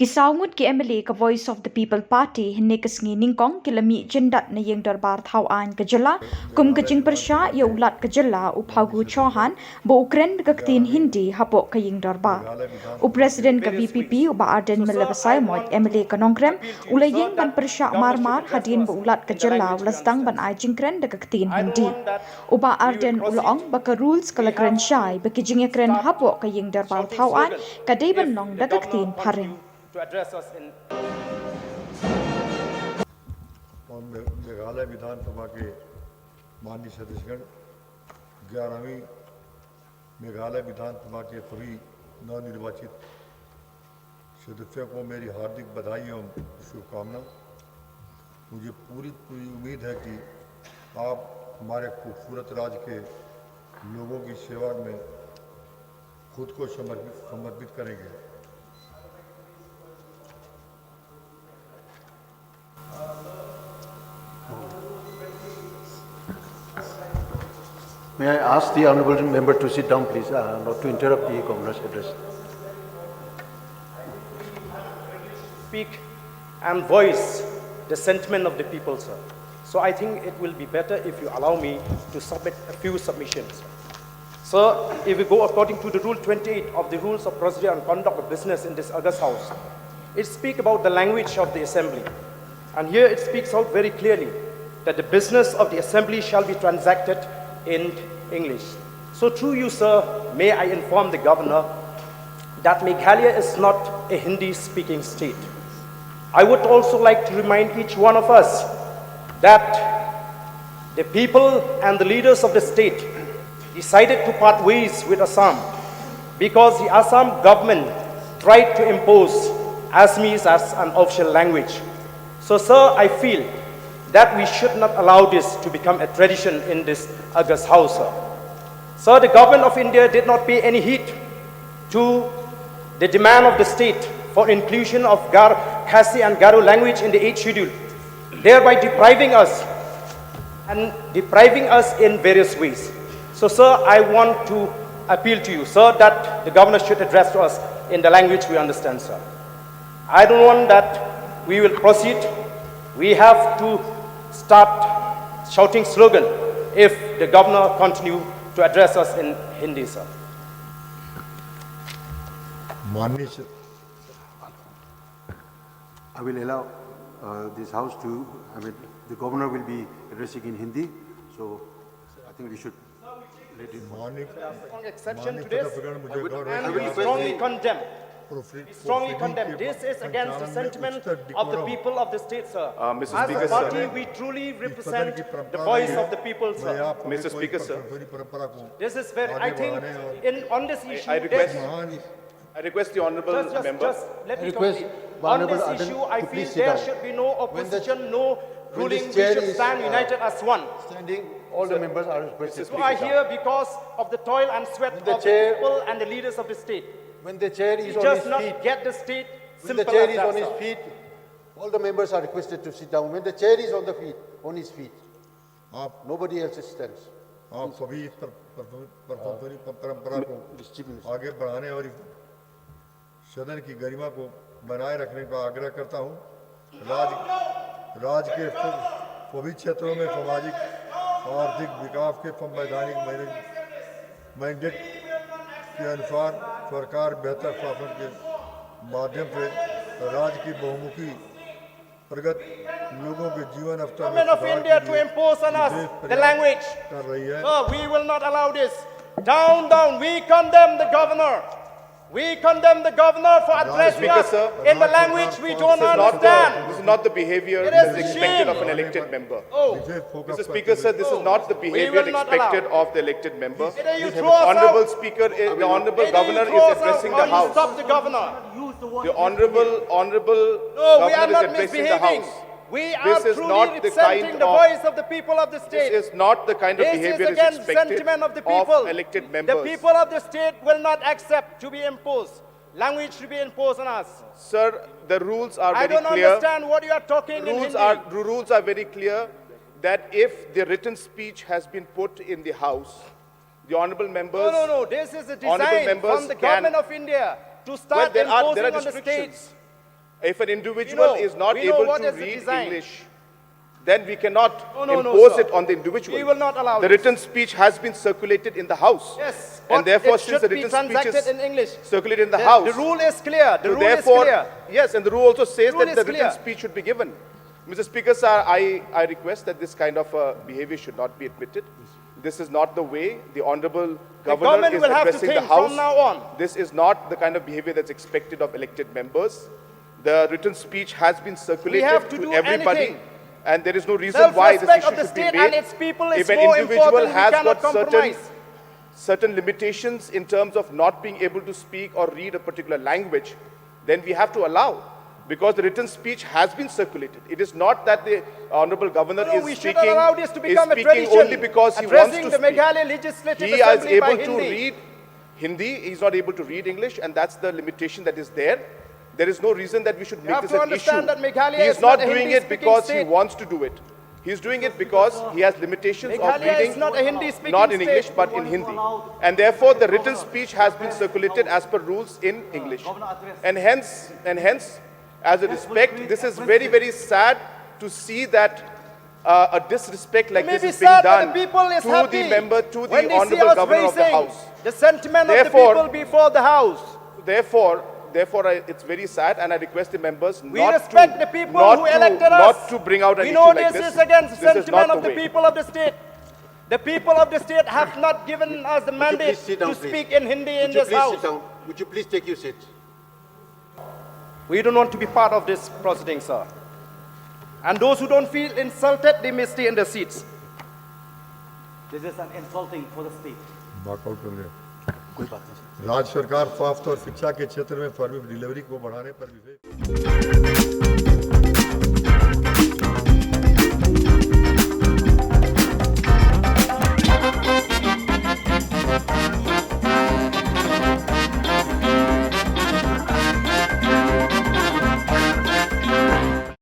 Ngut ki MLA ka Voice of the People Party hynne sngi nyngkong kilami jyndat na Iingdorbar Thaw Ain ka Jylla kum ka jingpyrshah ya ulat ka Jylla u Phagu Chauhan bo Kren ka ktien Hindi hapoh ka Iingdorbar. U President ka VPP u Bah Ardent Millen Basaiawmoit MLA ka nongkrem u ieng ban pyrshah mar hadien bo ulat ka Jylla u sdang ban jingkren da ka ktien Hindi. U Bah Ardent ulong baka rules ka lagren shai baki jingiakren hapoh ka Iingdorbar Thaw Ain ka deban nong da ka ktien phareng. To address us in Meghalaya विधानसभा के माननीय सदस्यगण 11वीं मेघालय विधानसभा के सभी नवनिर्वाचित सदस्यों को मेरी हार्दिक बधाई एवं शुभकामना। मुझे पूरी उम्मीद है कि आप हमारे खूबसूरत राज्य के लोगों की सेवा में खुद को समर्पित करेंगे। May I ask the honourable member to sit down, please, not to interrupt the governor's address. Speak and voice the sentiment of the people, sir. So I think it will be better if you allow me to submit a few submissions. Sir, if we go according to the Rule 28 of the Rules of Procedure and Conduct of Business in this August House, it speaks about the language of the Assembly. And here it speaks out very clearly that the business of the Assembly shall be transacted in English. So through you, sir, may I inform the Governor that Meghalaya is not a Hindi-speaking state. I would also like to remind each one of us that the people and the leaders of the state decided to part ways with Assam because the Assam government tried to impose Assamese as an official language. So, sir, I feel that we should not allow this to become a tradition in this August House, sir. Sir, the government of India did not pay any heed to the demand of the state for inclusion of Khasi and Garo language in the 8th schedule, thereby depriving us in various ways. So, sir, I want to appeal to you, sir, that the governor should address to us in the language we understand, sir. I don't want that we will proceed. We have to start shouting slogan if the governor continue to address us in Hindi, sir. I will allow this house to, the governor will be addressing in Hindi, so I think we should let it. On exception to this, and we strongly condemn. We strongly condemn. This is against the sentiment of the people of the state, sir. Mr. As Speaker, a party, sir. we truly represent the voice of the people, sir. Mr. Speaker, sir. This is where I think on this issue, I request the honourable member. Just let me complete. On this issue, I feel there should be no opposition, no ruling. We should stand united as one. Standing, all the members are requested. We are here because of the toil and sweat of the people and the leaders of the state. When the chair is on Just his not feet, get the state when the simple chair as is that, on his sir. feet, all the members are requested to sit down. When the chair is on his feet, nobody else stands. आप सभी इस परंपरा को आगे बढ़ाने और सदन की गरिमा को बनाए रखने का आग्रह करता हूं। राज्य के सभी क्षेत्रों में सामाजिक और आर्थिक विकास के संवैधानिक मैंडेट के अनुसार सरकार बेहतर शासन के माध्यम से राज्य की बहुमुखी प्रगत लोगों के जीवन स्तर में Government of India to impose on us the language. कर रही है। No, we will not allow this. Down, down. We condemn the governor. We condemn the governor for addressing Speaker, us sir. in the language we don't understand. This is not the behavior It that is is expected shame. of an elected member. Oh, Mr. Speaker, sir, this is not the behavior will not expected allow. of the elected member. Either you The throw us honourable out, speaker, the honourable either you governor throw is us out addressing or the you house. stop the governor. The honourable No, we are governor not is addressing the misbehaving. house. We are This is truly not the representing kind the of- voice of the people of the state. This is not the kind of This is behavior is against expected sentiment of the people. elected The members. people of the state will not accept to be imposed. Language to be imposed on us. Sir, the rules are I very don't clear. understand what you are talking in Hindi. Rules are very clear that if the written speech has been put in the house, the honourable members. No. This is a Honourable design members from the can- government of India to Well, start there are imposing on the restrictions. states. If an individual is not we know able what to is the read design. English, then we cannot No, impose sir. it on the individual. We will not allow The this. written speech has been circulated in the House. Yes, and but therefore, it since should the be written speech transacted is in English. circulated in the House, The rule is clear. The so rule is therefore, clear. yes, and the rule also says Rule that is the clear. written speech should be given. Mr. Speaker, sir, I request that this kind of behavior should not be admitted. This is not the way the Honorable Governor government is will have to addressing the think House. from now on. This is not the kind of behavior that's expected of elected members. The written speech has been circulated have to do everybody. anything. And there is no reason why this Self-respect issue of the should be state made. and its people is If an more individual important, we has cannot got compromise. certain limitations in terms of not being able to speak or read a particular language, then we have to allow. Because the written speech has been circulated. It is not that the Honorable Governor No, is we should speaking, allow this to become a speaking tradition. only because he wants Addressing to the speak. Meghalaya Legislative He is Assembly by able to Hindi. read Hindi, he's not able to read English, and that's the limitation that is there. There is no reason that we should make have this to an understand issue. that Meghalaya He is is not not a doing it Hindi-speaking because he state. wants to do it. He's doing it because he has limitations of Meghalaya reading, is not a Hindi-speaking not in state. English, but in Hindi. And therefore, the written speech has been circulated as per rules in English. And hence, as a respect, this is very, very sad to see that a disrespect like It may this be is being sad, but done the people is to happy the member, to when the they see Honorable us Governor of the raising House. the sentiment Therefore- of the people before the House. Therefore, it's very sad, and I request the members We not respect to, the people not who to- elected us. not to bring out an We issue know like this this. is against the This is sentiment not of the the way. people of the state. The people of the state have not given us the mandate please sit down, to please? speak in Hindi in Would you this please House. sit down? Would you please take your seat? We don't want to be part of this proceeding, sir. And those who don't feel insulted, they may stay in their seats. This is an insulting for the state. Walkout कर रहे हैं कोई बात नहीं। राज्य सरकार स्वास्थ्य और शिक्षा के क्षेत्र में फर्मी डिलीवरी को बढ़ाने पर विशेष